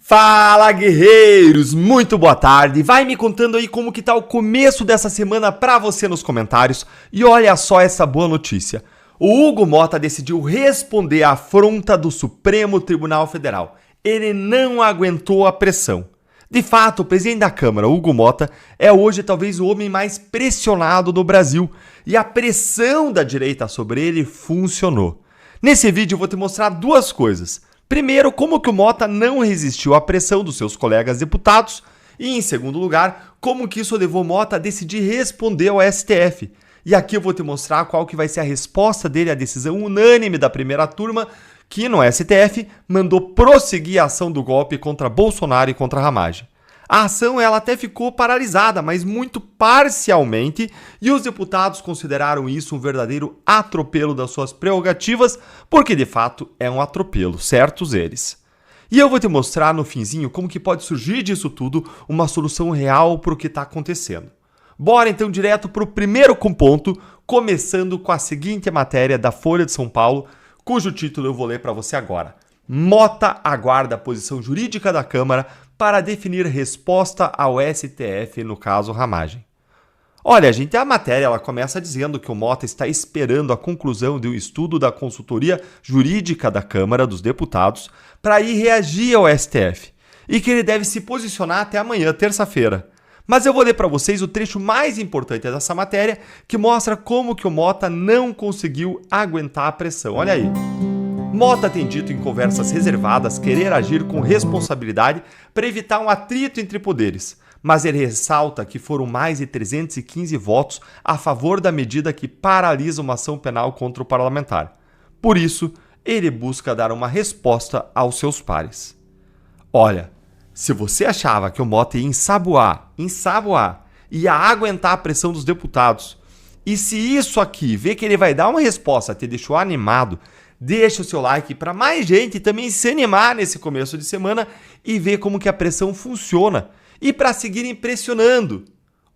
Fala, guerreiros! Muito boa tarde. Vai me contando aí como que tá o começo dessa semana pra você nos comentários. E olha só essa boa notícia. O Hugo Motta decidiu responder à afronta do Supremo Tribunal Federal. Ele não aguentou a pressão. De fato, o presidente da Câmara, Hugo Motta, é hoje talvez o homem mais pressionado do Brasil. E a pressão da direita sobre ele funcionou. Nesse vídeo eu vou te mostrar duas coisas. Primeiro, como que o Motta não resistiu à pressão dos seus colegas deputados e, em segundo lugar, como que isso levou Motta a decidir responder ao STF. E aqui eu vou te mostrar qual que vai ser a resposta dele à decisão unânime da primeira turma que, no STF, mandou prosseguir a ação do golpe contra Bolsonaro e contra Ramagem. A ação ela até ficou paralisada, mas muito parcialmente, e os deputados consideraram isso um verdadeiro atropelo das suas prerrogativas, porque de fato é um atropelo, certos eles. E eu vou te mostrar no finzinho como que pode surgir disso tudo uma solução real para o que está acontecendo. Bora então direto para o primeiro ponto, começando com a seguinte matéria da Folha de São Paulo, cujo título eu vou ler para você agora. Motta aguarda a posição jurídica da Câmara para definir resposta ao STF no caso Ramagem. Olha, gente, a matéria ela começa dizendo que o Motta está esperando a conclusão de um estudo da consultoria jurídica da Câmara dos Deputados para ir reagir ao STF e que ele deve se posicionar até amanhã, terça-feira. Mas eu vou ler para vocês o trecho mais importante dessa matéria que mostra como que o Motta não conseguiu aguentar a pressão. Olha aí. Motta tem dito em conversas reservadas querer agir com responsabilidade para evitar um atrito entre poderes, mas ele ressalta que foram mais de 315 votos a favor da medida que paralisa uma ação penal contra o parlamentar. Por isso, ele busca dar uma resposta aos seus pares. Olha, se você achava que o Motta ia ensaboar, ia aguentar a pressão dos deputados, e se isso aqui vê que ele vai dar uma resposta te deixou animado, deixa o seu like para mais gente também se animar nesse começo de semana e ver como que a pressão funciona e para seguir impressionando.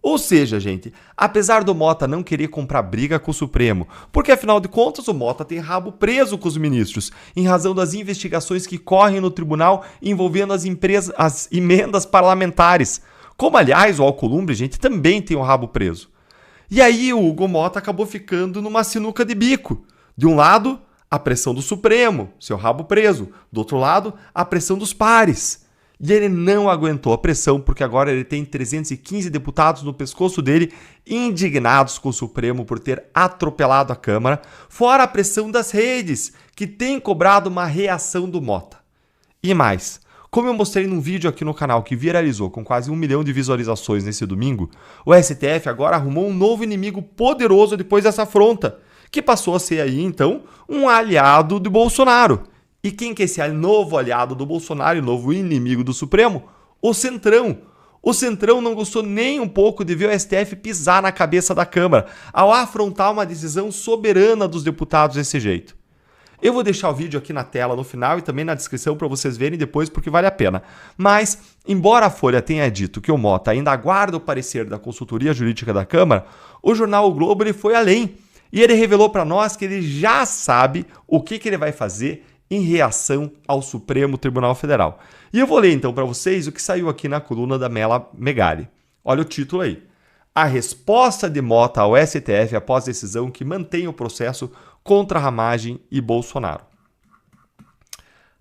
Ou seja, gente, apesar do Motta não querer comprar briga com o Supremo, porque afinal de contas o Motta tem rabo preso com os ministros, em razão das investigações que correm no tribunal envolvendo as emendas parlamentares, como aliás o Alcolumbre, gente, também tem o rabo preso. E aí o Hugo Motta acabou ficando numa sinuca de bico. De um lado, a pressão do Supremo, seu rabo preso. Do outro lado, a pressão dos pares. E ele não aguentou a pressão, porque agora ele tem 315 deputados no pescoço dele, indignados com o Supremo por ter atropelado a Câmara, fora a pressão das redes, que tem cobrado uma reação do Motta. E mais, como eu mostrei num vídeo aqui no canal que viralizou com quase 1 milhão de visualizações nesse domingo, o STF agora arrumou um novo inimigo poderoso depois dessa afronta, que passou a ser aí, então, um aliado de Bolsonaro. E quem que é esse novo aliado do Bolsonaro e novo inimigo do Supremo? O Centrão. O Centrão não gostou nem um pouco de ver o STF pisar na cabeça da Câmara ao afrontar uma decisão soberana dos deputados desse jeito. Eu vou deixar o vídeo aqui na tela no final e também na descrição para vocês verem depois porque vale a pena. Mas, embora a Folha tenha dito que o Motta ainda aguarda o parecer da consultoria jurídica da Câmara, o jornal O Globo ele foi além. E ele revelou para nós que ele já sabe o que ele vai fazer em reação ao Supremo Tribunal Federal. E eu vou ler então para vocês o que saiu aqui na coluna da Mela Megali. Olha o título aí. A resposta de Motta ao STF após decisão que mantém o processo contra Ramagem e Bolsonaro.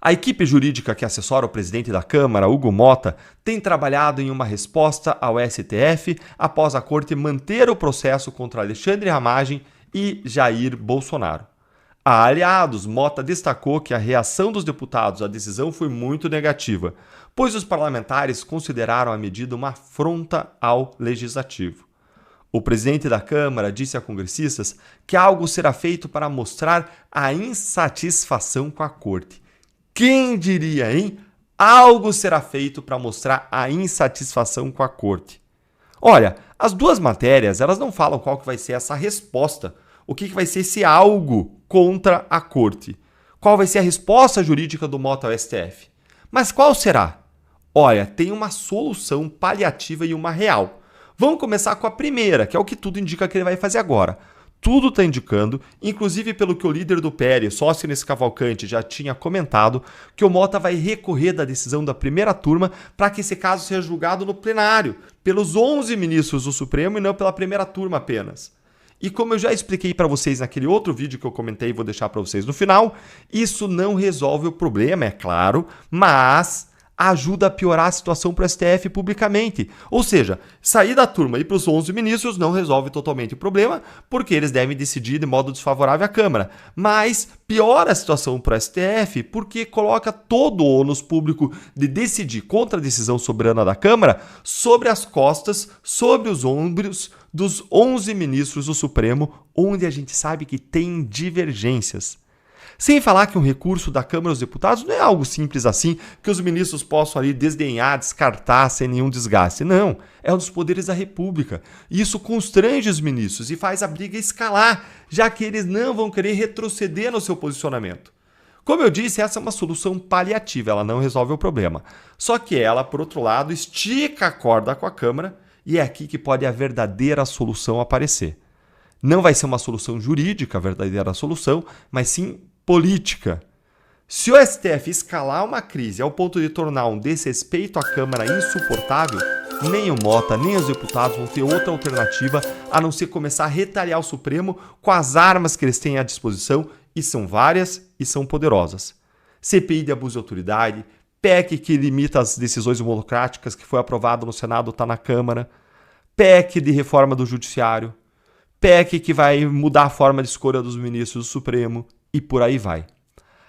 A equipe jurídica que assessora o presidente da Câmara, Hugo Motta, tem trabalhado em uma resposta ao STF após a corte manter o processo contra Alexandre Ramagem e Jair Bolsonaro. A aliados, Motta destacou que a reação dos deputados à decisão foi muito negativa, pois os parlamentares consideraram a medida uma afronta ao legislativo. O presidente da Câmara disse a congressistas que algo será feito para mostrar a insatisfação com a corte. Quem diria, hein? Algo será feito para mostrar a insatisfação com a corte. Olha, as duas matérias, elas não falam qual que vai ser essa resposta, o que vai ser esse algo contra a corte. Qual vai ser a resposta jurídica do Motta ao STF. Mas qual será? Olha, tem uma solução paliativa e uma real. Vamos começar com a primeira, que é o que tudo indica que ele vai fazer agora. Tudo está indicando, inclusive pelo que o líder do PL, Sóstenes Cavalcante, já tinha comentado, que o Mota vai recorrer da decisão da primeira turma para que esse caso seja julgado no plenário, pelos 11 ministros do Supremo e não pela primeira turma apenas. E como eu já expliquei para vocês naquele outro vídeo que eu comentei e vou deixar para vocês no final, isso não resolve o problema, é claro, mas ajuda a piorar a situação para o STF publicamente. Ou seja, sair da turma e ir para os 11 ministros não resolve totalmente o problema, porque eles devem decidir de modo desfavorável à Câmara. Mas piora a situação para o STF porque coloca todo o ônus público de decidir contra a decisão soberana da Câmara sobre as costas, sobre os ombros dos 11 ministros do Supremo, onde a gente sabe que tem divergências. Sem falar que um recurso da Câmara dos Deputados não é algo simples assim, que os ministros possam ali desdenhar, descartar sem nenhum desgaste. Não, é um dos poderes da República. E isso constrange os ministros e faz a briga escalar, já que eles não vão querer retroceder no seu posicionamento. Como eu disse, essa é uma solução paliativa, ela não resolve o problema. Só que ela, por outro lado, estica a corda com a Câmara e é aqui que pode a verdadeira solução aparecer. Não vai ser uma solução jurídica, a verdadeira solução, mas sim política. Se o STF escalar uma crise ao ponto de tornar um desrespeito à Câmara insuportável, nem o Mota, nem os deputados vão ter outra alternativa a não ser começar a retaliar o Supremo com as armas que eles têm à disposição, e são várias e são poderosas. CPI de abuso de autoridade, PEC que limita as decisões democráticas que foi aprovado no Senado está na Câmara, PEC de reforma do Judiciário, PEC que vai mudar a forma de escolha dos ministros do Supremo, e por aí vai.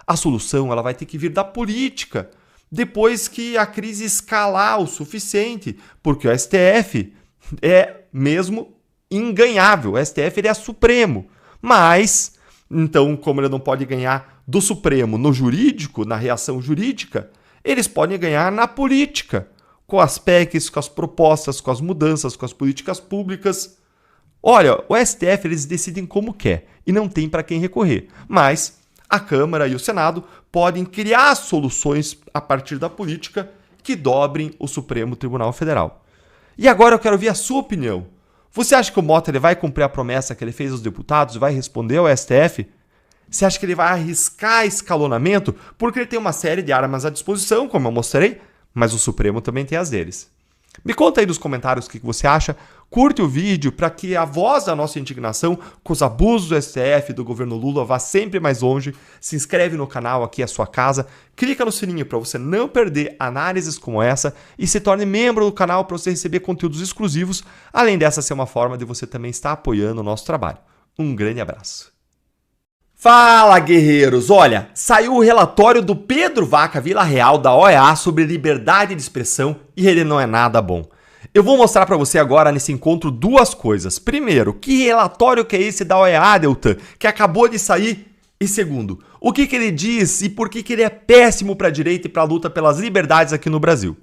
A solução ela vai ter que vir da política, depois que a crise escalar o suficiente, porque o STF é mesmo inganhável, o STF ele é supremo, mas, então, como ele não pode ganhar do Supremo no jurídico, na reação jurídica, eles podem ganhar na política, com as PECs, com as propostas, com as mudanças, com as políticas públicas. Olha, o STF eles decidem como quer e não tem para quem recorrer, mas a Câmara e o Senado podem criar soluções a partir da política que dobrem o Supremo Tribunal Federal. E agora eu quero ouvir a sua opinião. Você acha que o Mota ele vai cumprir a promessa que ele fez aos deputados e vai responder ao STF? Você acha que ele vai arriscar escalonamento? Porque ele tem uma série de armas à disposição, como eu mostrei, mas o Supremo também tem as deles. Me conta aí nos comentários o que você acha. Curte o vídeo para que a voz da nossa indignação com os abusos do STF e do governo Lula vá sempre mais longe. Se inscreve no canal, aqui é a sua casa. Clica no sininho para você não perder análises como essa e se torne membro do canal para você receber conteúdos exclusivos, além dessa ser uma forma de você também estar apoiando o nosso trabalho. Um grande abraço. Fala, guerreiros! Olha, saiu o relatório do Pedro Vaca Villarreal da OEA sobre liberdade de expressão e ele não é nada bom. Eu vou mostrar para você agora nesse encontro duas coisas. Primeiro, que relatório que é esse da OEA, Deltan, que acabou de sair? E segundo, o que ele diz e por que ele é péssimo para a direita e para a luta pelas liberdades aqui no Brasil?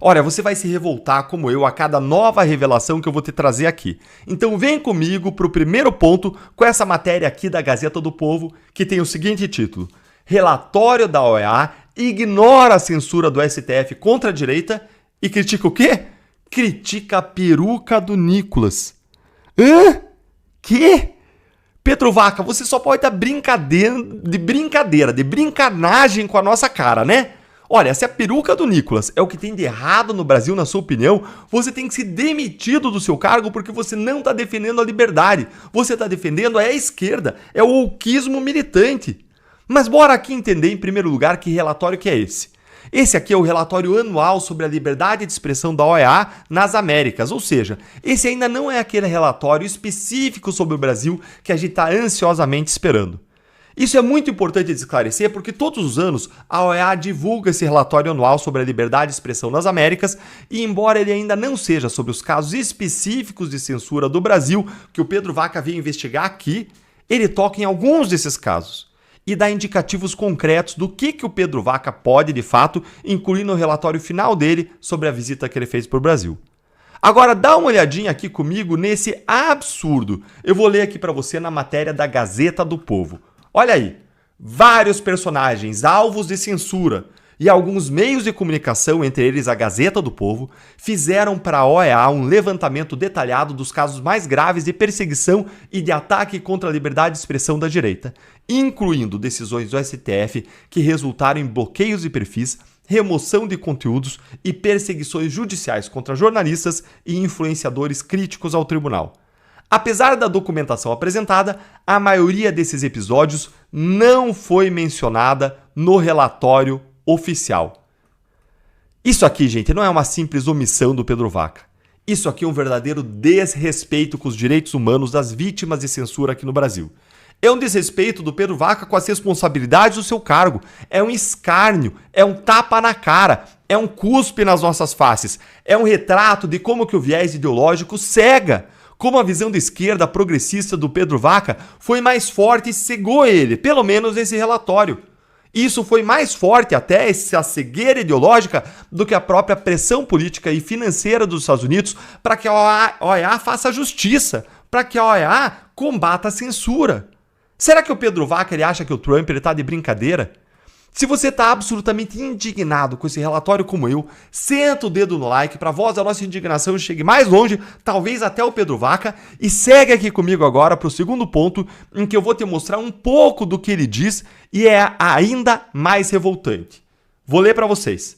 Olha, você vai se revoltar como eu a cada nova revelação que eu vou te trazer aqui. Então vem comigo para o primeiro ponto com essa matéria aqui da Gazeta do Povo, que tem o seguinte título: Relatório da OEA ignora a censura do STF contra a direita e critica o quê? Critica a peruca do Nicolas. Hã? Que? Pedro Vaca, você só pode dar brincadeira, de brincanagem com a nossa cara, né? Olha, se a peruca do Nicolas é o que tem de errado no Brasil, na sua opinião, você tem que ser demitido do seu cargo porque você não está defendendo a liberdade. Você está defendendo a esquerda, é o wokeismo militante. Mas bora aqui entender, em primeiro lugar, que relatório que é esse. Esse aqui é o relatório anual sobre a liberdade de expressão da OEA nas Américas, ou seja, esse ainda não é aquele relatório específico sobre o Brasil que a gente está ansiosamente esperando. Isso é muito importante de esclarecer porque todos os anos a OEA divulga esse relatório anual sobre a liberdade de expressão nas Américas e embora ele ainda não seja sobre os casos específicos de censura do Brasil que o Pedro Vaca veio investigar aqui, ele toca em alguns desses casos e dá indicativos concretos do que o Pedro Vaca pode, de fato, incluir no relatório final dele sobre a visita que ele fez para o Brasil. Agora, dá uma olhadinha aqui comigo nesse absurdo. Eu vou ler aqui para você na matéria da Gazeta do Povo. Olha aí, vários personagens alvos de censura e alguns meios de comunicação, entre eles a Gazeta do Povo, fizeram para a OEA um levantamento detalhado dos casos mais graves de perseguição e de ataque contra a liberdade de expressão da direita, incluindo decisões do STF que resultaram em bloqueios de perfis, remoção de conteúdos e perseguições judiciais contra jornalistas e influenciadores críticos ao tribunal. Apesar da documentação apresentada, a maioria desses episódios não foi mencionada no relatório oficial. Isso aqui, gente, não é uma simples omissão do Pedro Vaca. Isso aqui é um verdadeiro desrespeito com os direitos humanos das vítimas de censura aqui no Brasil. É um desrespeito do Pedro Vaca com as responsabilidades do seu cargo. É um escárnio, é um tapa na cara, é um cuspe nas nossas faces. É um retrato de como que o viés ideológico cega. Como a visão da esquerda progressista do Pedro Vaca foi mais forte e cegou ele, pelo menos nesse relatório. Isso foi mais forte até essa cegueira ideológica do que a própria pressão política e financeira dos Estados Unidos para que a OEA faça justiça, para que a OEA combata a censura. Será que o Pedro Vaca ele acha que o Trump está de brincadeira? Se você está absolutamente indignado com esse relatório como eu, senta o dedo no like para a voz da nossa indignação chegue mais longe, talvez até o Pedro Vaca, e segue aqui comigo agora para o segundo ponto, em que eu vou te mostrar um pouco do que ele diz e é ainda mais revoltante. Vou ler para vocês.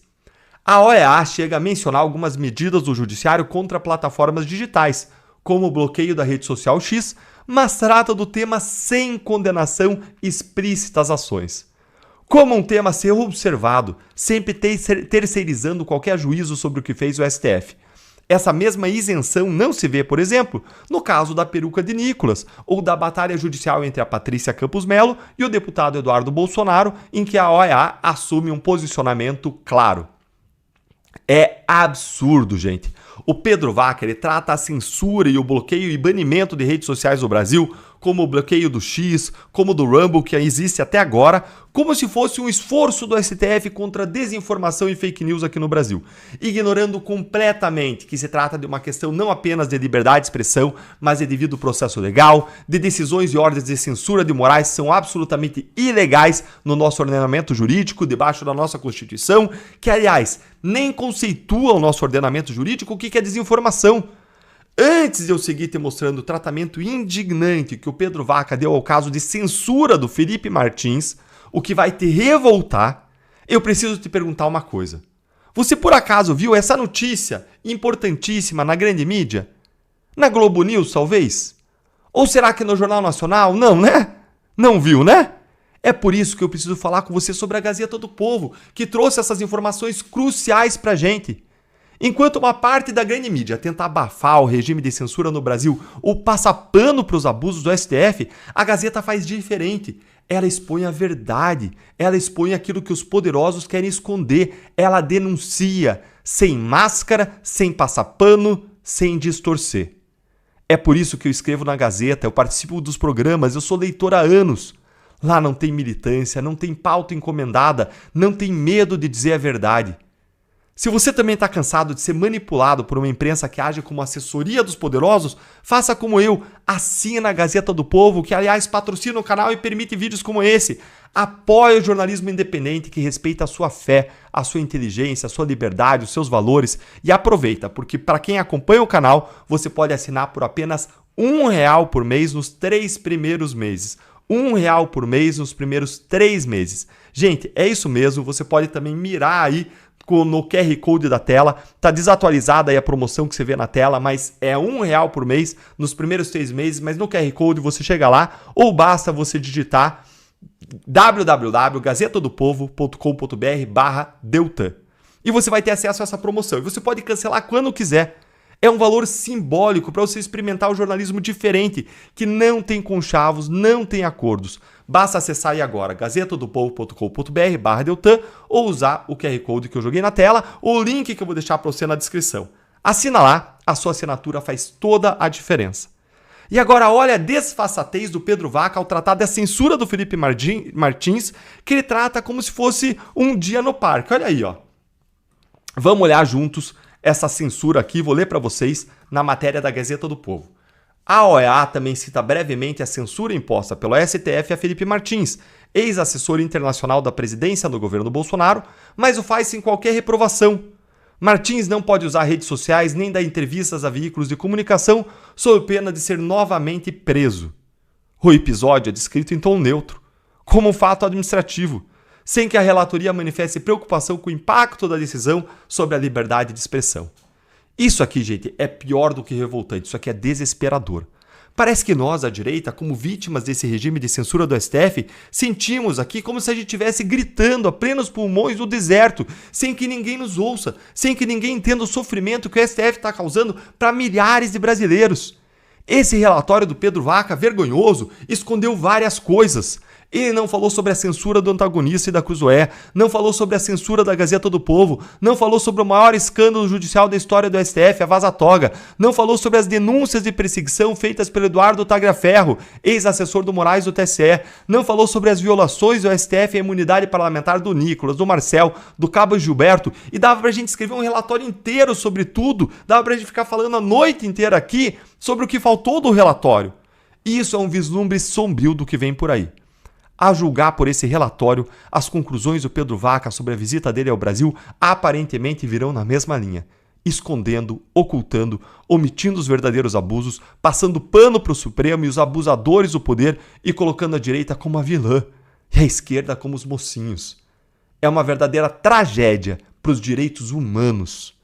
A OEA chega a mencionar algumas medidas do judiciário contra plataformas digitais, como o bloqueio da rede social X, mas trata do tema sem condenação explícita às ações. Como um tema a ser observado, sempre terceirizando qualquer juízo sobre o que fez o STF. Essa mesma isenção não se vê, por exemplo, no caso da peruca de Nicolas, ou da batalha judicial entre a Patrícia Campos Melo e o deputado Eduardo Bolsonaro, em que a OEA assume um posicionamento claro. É absurdo, gente. O Pedro Vaca ele trata a censura e o bloqueio e banimento de redes sociais no Brasil como o bloqueio do X, como do Rumble, que existe até agora, como se fosse um esforço do STF contra a desinformação e fake news aqui no Brasil, ignorando completamente que se trata de uma questão não apenas de liberdade de expressão, mas de devido processo legal, de decisões e ordens de censura de morais que são absolutamente ilegais no nosso ordenamento jurídico, debaixo da nossa Constituição, que, aliás, nem conceitua o nosso ordenamento jurídico o que é desinformação. Antes de eu seguir te mostrando o tratamento indignante que o Pedro Vaca deu ao caso de censura do Felipe Martins, o que vai te revoltar, eu preciso te perguntar uma coisa. Você por acaso viu essa notícia importantíssima na grande mídia? Na Globo News, talvez? Ou será que no Jornal Nacional? Não, né? Não viu, né? É por isso que eu preciso falar com você sobre a Gazeta do Povo, que trouxe essas informações cruciais pra gente. Enquanto uma parte da grande mídia tenta abafar o regime de censura no Brasil ou passa pano para os abusos do STF, a Gazeta faz diferente. Ela expõe a verdade, ela expõe aquilo que os poderosos querem esconder, ela denuncia, sem máscara, sem passar pano, sem distorcer. É por isso que eu escrevo na Gazeta, eu participo dos programas, eu sou leitor há anos. Lá não tem militância, não tem pauta encomendada, não tem medo de dizer a verdade. Se você também está cansado de ser manipulado por uma imprensa que age como assessoria dos poderosos, faça como eu, assina a Gazeta do Povo, que aliás patrocina o canal e permite vídeos como esse. Apoie o jornalismo independente que respeita a sua fé, a sua inteligência, a sua liberdade, os seus valores. E aproveita, porque para quem acompanha o canal, você pode assinar por apenas R$1 por mês nos 3 primeiros meses. R$1 por mês nos primeiros 3 meses. Gente, é isso mesmo, você pode também mirar aí no QR Code da tela, tá desatualizada aí a promoção que você vê na tela, mas é R$1 por mês nos primeiros 3 meses, mas no QR Code você chega lá, ou basta você digitar www.gazetadopovo.com.br/Deltan e você vai ter acesso a essa promoção, e você pode cancelar quando quiser. É um valor simbólico para você experimentar o jornalismo diferente, que não tem conchavos, não tem acordos. Basta acessar aí agora gazetadopovo.com.br/Deltan ou usar o QR Code que eu joguei na tela ou o link que eu vou deixar para você na descrição. Assina lá, a sua assinatura faz toda a diferença. E agora olha a desfaçatez do Pedro Vaca ao tratar da censura do Felipe Martins, que ele trata como se fosse um dia no parque. Olha aí, ó. Vamos olhar juntos essa censura aqui, vou ler para vocês na matéria da Gazeta do Povo. A OEA também cita brevemente a censura imposta pelo STF a Felipe Martins, ex-assessor internacional da presidência do governo Bolsonaro, mas o faz sem qualquer reprovação. Martins não pode usar redes sociais nem dar entrevistas a veículos de comunicação sob pena de ser novamente preso. O episódio é descrito em tom neutro, como um fato administrativo, sem que a relatoria manifeste preocupação com o impacto da decisão sobre a liberdade de expressão. Isso aqui, gente, é pior do que revoltante, isso aqui é desesperador. Parece que nós, a direita, como vítimas desse regime de censura do STF, sentimos aqui como se a gente estivesse gritando a plenos pulmões no deserto, sem que ninguém nos ouça, sem que ninguém entenda o sofrimento que o STF está causando para milhares de brasileiros. Esse relatório do Pedro Vaca, vergonhoso, escondeu várias coisas. Ele não falou sobre a censura do antagonista e da Cruzoé, não falou sobre a censura da Gazeta do Povo, não falou sobre o maior escândalo judicial da história do STF, a Vaza Toga, não falou sobre as denúncias de perseguição feitas pelo Eduardo Tagliaferro, ex-assessor do Moraes do TSE, não falou sobre as violações do STF à imunidade parlamentar do Nicolas, do Marcel, do Cabo Gilberto, e dava pra gente escrever um relatório inteiro sobre tudo, dava pra gente ficar falando a noite inteira aqui sobre o que faltou do relatório. Isso é um vislumbre sombrio do que vem por aí. A julgar por esse relatório, as conclusões do Pedro Vaca sobre a visita dele ao Brasil aparentemente virão na mesma linha, escondendo, ocultando, omitindo os verdadeiros abusos, passando pano para o Supremo e os abusadores do poder e colocando a direita como a vilã e a esquerda como os mocinhos. É uma verdadeira tragédia para os direitos humanos.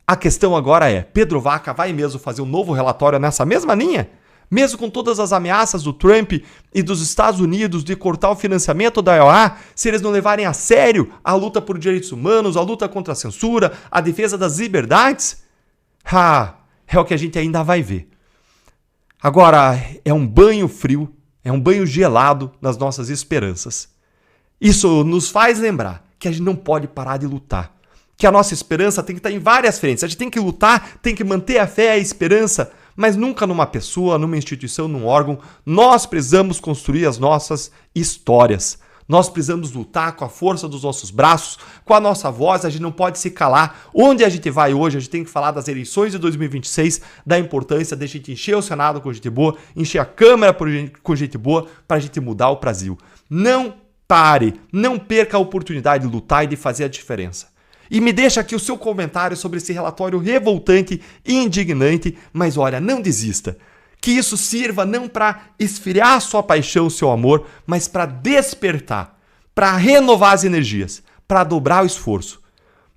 A questão agora é, Pedro Vaca vai mesmo fazer um novo relatório nessa mesma linha? Mesmo com todas as ameaças do Trump e dos Estados Unidos de cortar o financiamento da OEA, se eles não levarem a sério a luta por direitos humanos, a luta contra a censura, a defesa das liberdades? É o que a gente ainda vai ver. Agora, é um banho frio, é um banho gelado nas nossas esperanças. Isso nos faz lembrar que a gente não pode parar de lutar, que a nossa esperança tem que estar em várias frentes. A gente tem que lutar, tem que manter a fé e a esperança, mas nunca numa pessoa, numa instituição, num órgão. Nós precisamos construir as nossas histórias. Nós precisamos lutar com a força dos nossos braços, com a nossa voz. A gente não pode se calar. Onde a gente vai hoje, a gente tem que falar das eleições de 2026, da importância de a gente encher o Senado com gente boa, encher a Câmara com gente boa, para a gente mudar o Brasil. Não pare, não perca a oportunidade de lutar e de fazer a diferença. E me deixa aqui o seu comentário sobre esse relatório revoltante e indignante, mas olha, não desista. Que isso sirva não para esfriar sua paixão, seu amor, mas para despertar, para renovar as energias, para dobrar o esforço.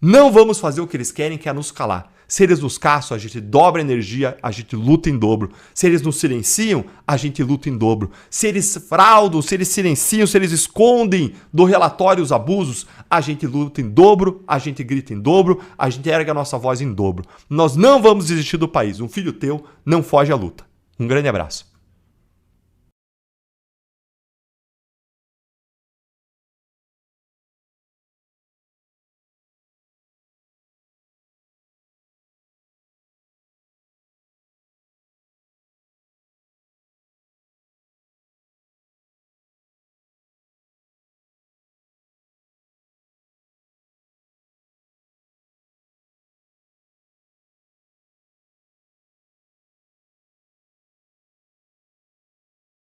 Não vamos fazer o que eles querem, que é nos calar. Se eles nos caçam, a gente dobra a energia, a gente luta em dobro. Se eles nos silenciam, a gente luta em dobro. Se eles fraudam, se eles silenciam, se eles escondem do relatório os abusos, a gente luta em dobro, a gente grita em dobro, a gente ergue a nossa voz em dobro. Nós não vamos desistir do país. Um filho teu não foge à luta. Um grande abraço.